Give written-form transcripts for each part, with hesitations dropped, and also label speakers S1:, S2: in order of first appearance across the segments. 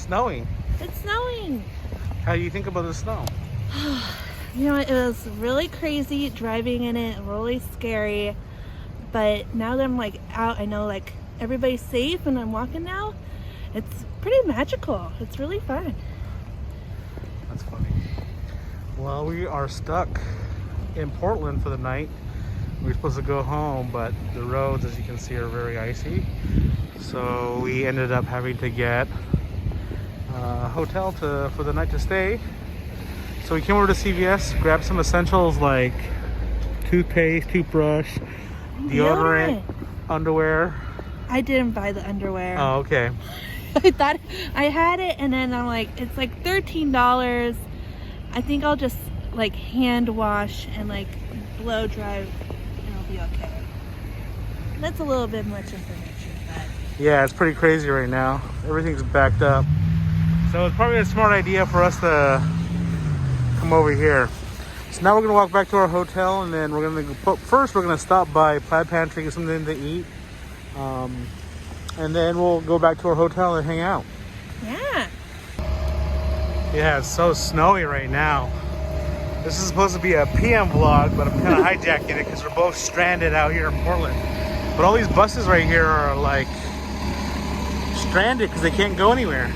S1: snowing.
S2: It's snowing.
S1: How do you think about the snow?
S2: You know, it was really crazy driving in it, really scary. But now that I'm like out, I know like everybody's safe and I'm walking now. It's pretty magical. It's really fun.
S1: That's funny. Well, we are stuck in Portland for the night. We were supposed to go home, but the roads, as you can see, are very icy. So we ended up having to get a hotel for the night to stay. So we came over to CVS, grabbed some essentials like toothpaste, toothbrush, deodorant, underwear.
S2: I didn't buy the underwear.
S1: Oh, okay.
S2: I thought I had it, and then I'm like, it's like $13. I think I'll just like hand wash and like blow dry, and it'll be okay. That's a little bit much information, but
S1: Yeah, it's pretty crazy right now. Everything's backed up. So it's probably a smart idea for us to come over here. So now we're gonna walk back to our hotel, and then we're gonna stop by Plaid Pantry, get something to eat, and then we'll go back to our hotel and hang out.
S2: yeah.
S1: Yeah, it's so snowy right now. This is supposed to be a PM vlog, but I'm kind of hijacking it because we're both stranded out here in Portland. But all these buses right here are like stranded because they can't go anywhere.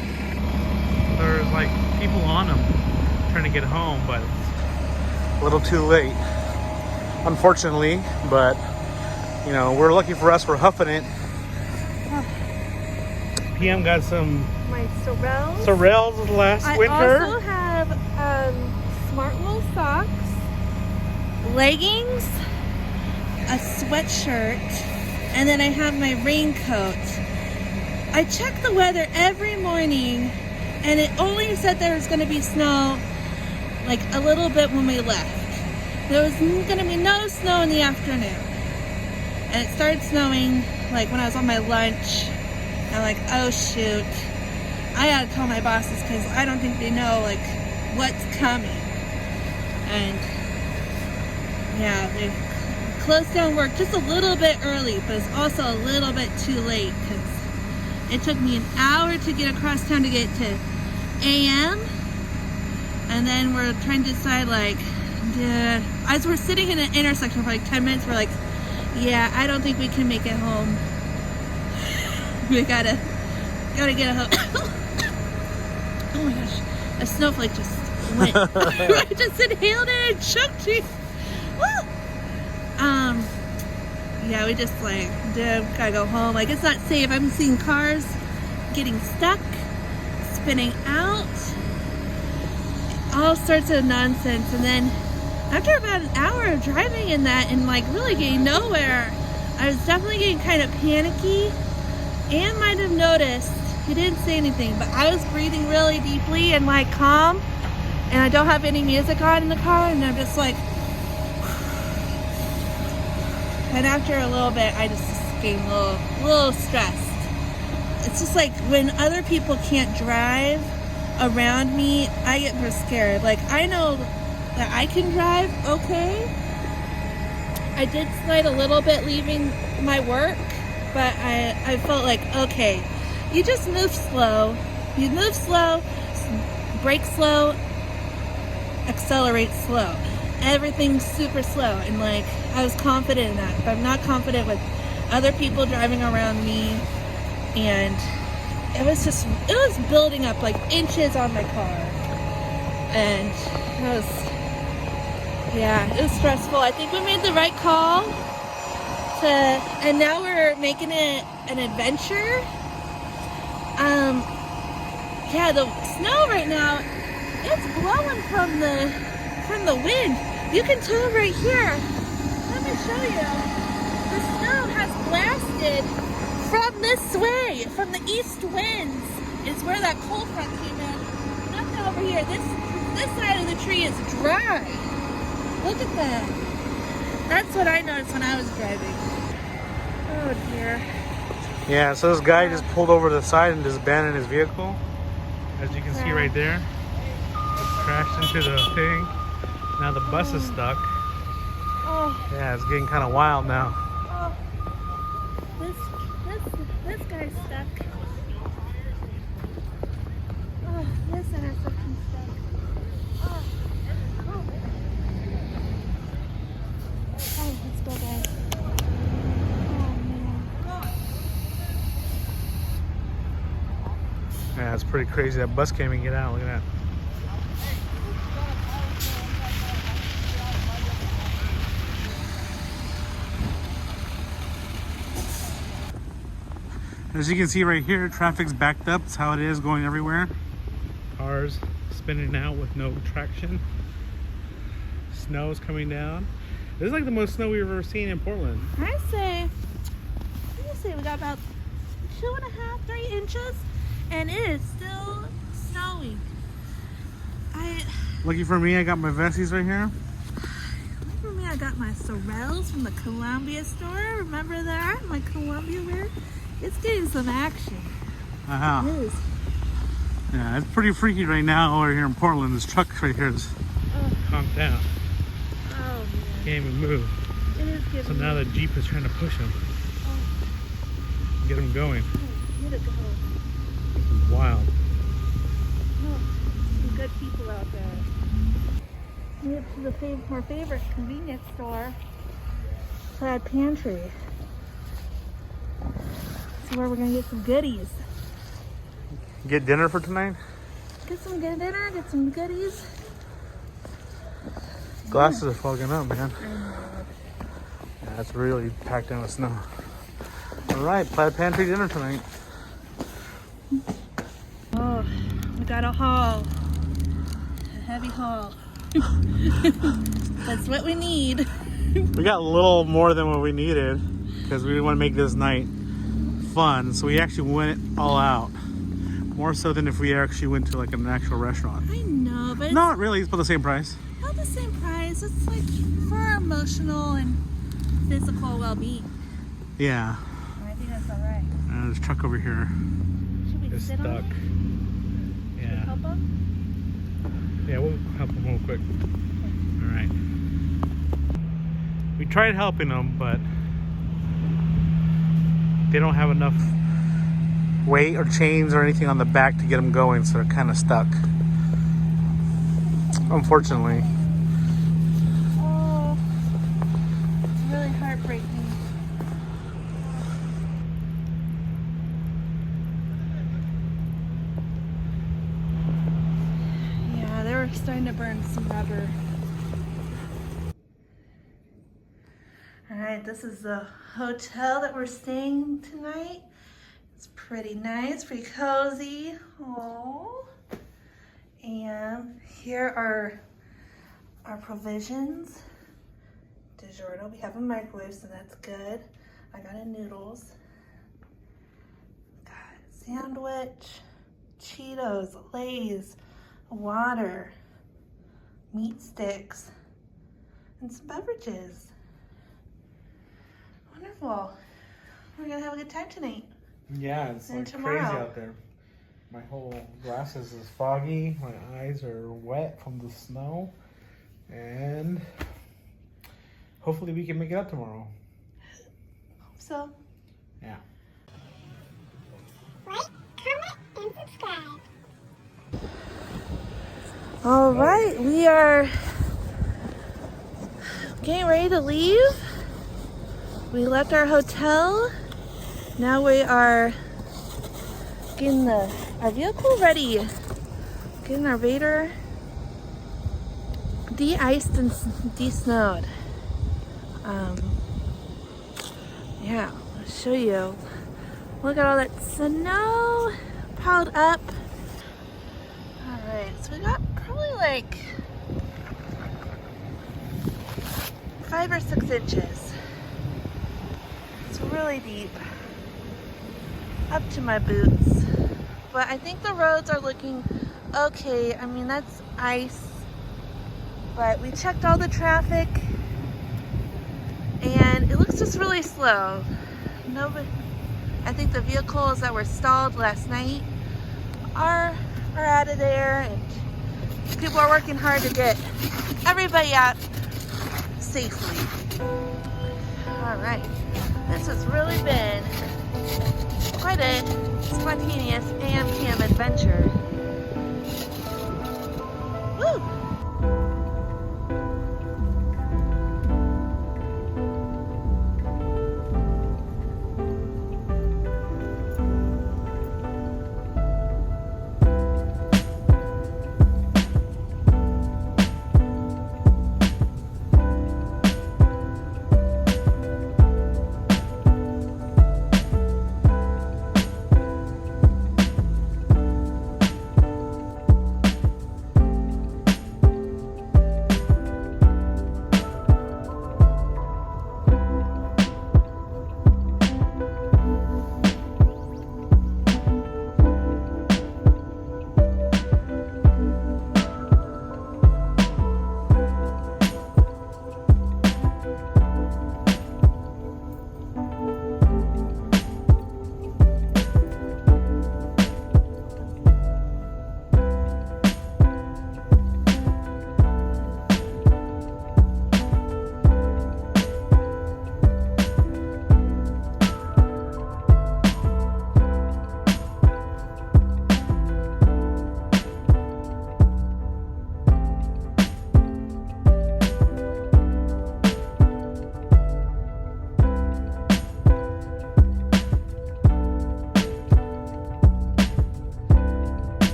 S1: There's like people on them trying to get home, but it's a little too late, unfortunately. But you know, we're lucky for us, we're huffing it. PM got some
S2: My Sorels.
S1: Sorels last winter.
S2: I also have smart wool socks, leggings, a sweatshirt, and then I have my raincoat. I check the weather every morning, and it only said there was going to be snow like a little bit when we left. There was going to be no snow in the afternoon, and it started snowing like when I was on my lunch. I'm like, oh shoot, I gotta call my bosses because I don't think they know like what's coming. And yeah, they closed down work just a little bit early, but it's also a little bit too late because it took me an hour to get across town to get to AM, and then we're trying to decide like, as we're sitting in an intersection for like 10 minutes, we're like, yeah, I don't think we can make it home. We gotta get a home. Oh my gosh, a snowflake just went. I just inhaled it and choked me. Woo! Yeah, we just like, dude, gotta go home. Like, it's not safe. I'm seeing cars getting stuck, spinning out, all sorts of nonsense. And then after about an hour of driving in that and like really getting nowhere, I was definitely getting kind of panicky. Anne might have noticed, he didn't say anything, but I was breathing really deeply and like calm, and I don't have any music on in the car, and I'm just like, and after a little bit I just getting a little stressed. It's just like when other people can't drive around me, I get more scared. Like, I know that I can drive okay. I did slide a little bit leaving my work, but I felt like, okay, you just move slow. You move slow, brake slow, accelerate slow. Everything's super slow. And like, I was confident in that, but I'm not confident with other people driving around me. And it was building up like inches on my car. And it was stressful. I think we made the right call. And now we're making it an adventure. Yeah, the snow right now, it's blowing from the wind. You can tell right here. Let me show you. The snow has blasted from this way, from the east winds. Is where that cold front came in. Nothing over here. This side of the tree is dry. Look at that. That's what I noticed when I was driving. Oh dear.
S1: Yeah, so this guy just pulled over to the side and just abandoned his vehicle. As you can see right there. Just crashed into the thing. Now the bus is stuck.
S2: Oh.
S1: Yeah, it's getting kind of wild now.
S2: Oh. This guy's stuck. This intersection stuff. Oh. Oh, let's go, guys. Oh, man.
S1: Yeah, it's pretty crazy. That bus can't even get out. Look at that. As you can see right here, traffic's backed up. It's how it is going everywhere. Cars spinning out with no traction. Snow's coming down. This is like the most snow we've ever seen in Portland.
S2: I say we got about 2.5, 3 inches, and it is still snowing.
S1: Lucky for me, I got my vesties right here.
S2: Lucky for me, I got my Sorels from the Columbia store. Remember that? My Columbia wear. It's getting some action. It is.
S1: Yeah, it's pretty freaky right now over here in Portland. This truck right here is conked out.
S2: Oh, man.
S1: Can't even move.
S2: It is getting.
S1: So now the Jeep is trying to push him. Get him going.
S2: Need to go.
S1: This is wild.
S2: Oh, some good people out there. We went to our favorite convenience store, Plaid Pantry. That's where we're gonna get some goodies.
S1: Get dinner for tonight?
S2: Get some good dinner, get some goodies.
S1: Glasses are fogging up, man. Yeah, it's really packed in with snow. All right, Plaid Pantry dinner tonight.
S2: Oh, we got a haul. A heavy haul. That's what we need.
S1: We got a little more than what we needed because we didn't want to make this night fun. So we actually went all out. More so than if we actually went to like an actual restaurant.
S2: I know, but
S1: not really. It's about the same price.
S2: Not the same price. It's like for our emotional and physical well-being.
S1: Yeah.
S2: I think that's all right.
S1: There's a truck over here.
S2: Should we
S1: It's
S2: sit
S1: stuck.
S2: on it?
S1: Yeah.
S2: Should we help him?
S1: Yeah, we'll help them real quick. All right. We tried helping them, but they don't have enough weight or chains or anything on the back to get them going, so they're kind of stuck. Unfortunately.
S2: Oh, it's really heartbreaking. Yeah, they were starting to burn some rubber. Alright, this is the hotel that we're staying tonight. It's pretty nice, pretty cozy. Oh, and here are our provisions. DiGiorno. We have a microwave, so that's good. I got noodles. Got sandwich, Cheetos, Lay's, water, meat sticks, and some beverages. Wonderful. We're gonna have a good time tonight.
S1: Yeah, it's
S2: And
S1: like
S2: tomorrow.
S1: crazy out there. My whole glasses is foggy. My eyes are wet from the snow. And hopefully we can make it up tomorrow.
S2: Hope so.
S1: Yeah.
S3: Like, comment, and subscribe.
S2: All right, we are getting ready to leave. We left our hotel. Now we are getting our vehicle ready. Getting our Vader de-iced and de-snowed. Yeah, I'll show you. Look at all that snow piled up. All right, so we got probably like 5 or 6 inches. It's really deep, up to my boots. But I think the roads are looking okay. I mean, that's ice. But we checked all the traffic and it looks just really slow. I think the vehicles that were stalled last night are out of there, and people are working hard to get everybody out safely. All right, this has really been quite a spontaneous AMPM adventure.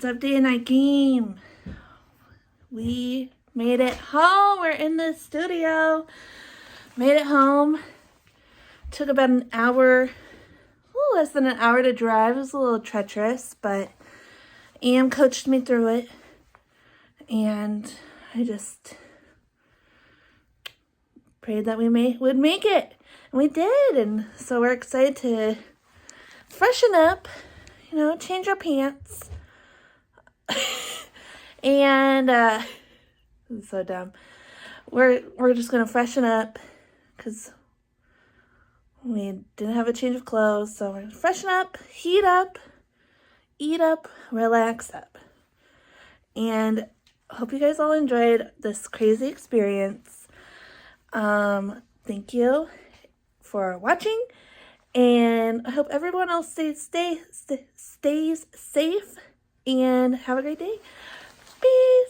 S2: What's up, day and night game? We made it home. We're in the studio. Made it home. Took about an hour, a little less than an hour to drive. It was a little treacherous, but Am coached me through it. And I just prayed that we would make it. And we did. And so we're excited to freshen up, change our pants. And this is so dumb. We're just gonna freshen up because we didn't have a change of clothes. So we're gonna freshen up, heat up, eat up, relax up. And I hope you guys all enjoyed this crazy experience. Thank you for watching, and I hope everyone else stays safe and have a great day. Peace.